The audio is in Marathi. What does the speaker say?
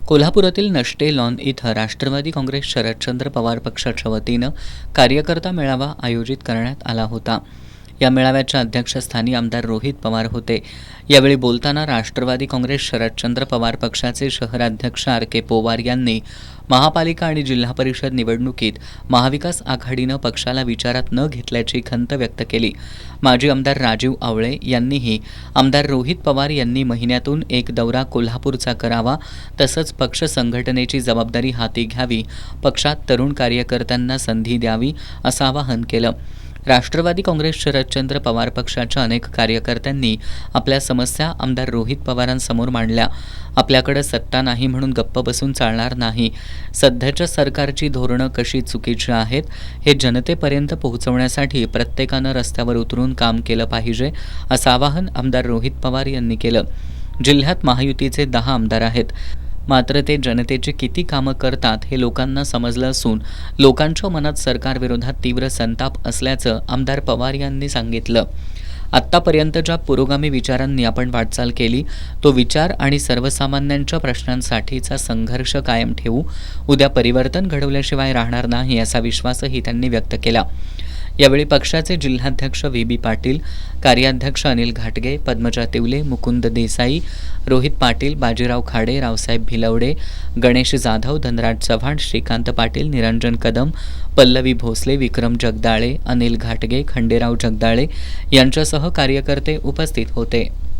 कोल्हापुरातील नष्टे लॉन इथं राष्ट्रवादी काँग्रेस शरदचंद्र पवार पक्षाच्या वतीनं कार्यकर्ता मेळावा आयोजित करण्यात आला होता. या मेळाव्याच्या अध्यक्षस्थानी आमदार रोहित पवार होते. यावेळी बोलताना राष्ट्रवादी काँग्रेस शरदचंद्र पवार पक्षाचे शहराध्यक्ष आर के पोवार यांनी महापालिका आणि जिल्हा परिषद निवडणुकीत महाविकास आघाडीनं पक्षाला विचारात न घेतल्याची खंत व्यक्त केली. माजी आमदार राजीव आवळे यांनीही आमदार रोहित पवार यांनी महिन्यातून एक दौरा कोल्हापूरचा करावा, तसंच पक्ष संघटनेची जबाबदारी हाती घ्यावी, पक्षात तरुण कार्यकर्त्यांना संधी द्यावी असं आवाहन केलं. राष्ट्रवादी काँग्रेस शरदचंद्र पवार पक्षाच्या अनेक कार्यकर्त्यांनी आपल्या समस्या आमदार रोहित पवारांसमोर मांडल्या. आपल्याकडे सत्ता नाही म्हणून गप्प बसून चालणार नाही. सध्याच्या सरकारची धोरणं कशी चुकीची आहेत हे जनतेपर्यंत पोहोचवण्यासाठी प्रत्येकानं रस्त्यावर उतरून काम केलं पाहिजे असं आवाहन आमदार रोहित पवार यांनी केलं. जिल्ह्यात महायुतीचे 10 आमदार आहेत, मात्र ते जनतेची किती कामं करतात हे लोकांना समजलं असून लोकांच्या मनात सरकारविरोधात तीव्र संताप असल्याचं आमदार पवार यांनी सांगितलं. आत्तापर्यंत ज्या पुरोगामी विचारांनी आपण वाटचाल केली तो विचार आणि सर्वसामान्यांच्या प्रश्नांसाठीचा संघर्ष कायम ठेवू. उद्या परिवर्तन घडवल्याशिवाय राहणार नाही असा विश्वासही त्यांनी व्यक्त केला. यावेळी पक्षाचे जिल्हाध्यक्ष व्ही पाटील, कार्याध्यक्ष अनिल घाटगे, पद्मजा तिवले, मुकुंद देसाई, रोहित पाटील, बाजीराव खाडे, रावसाहेब भिलवडे, गणेश जाधव, धनराज चव्हाण, श्रीकांत पाटील, निरंजन कदम, पल्लवी भोसले, विक्रम जगदाळे, अनिल घाटगे, खंडेराव जगदाळे यांच्यासह कार्यकर्ते उपस्थित होते.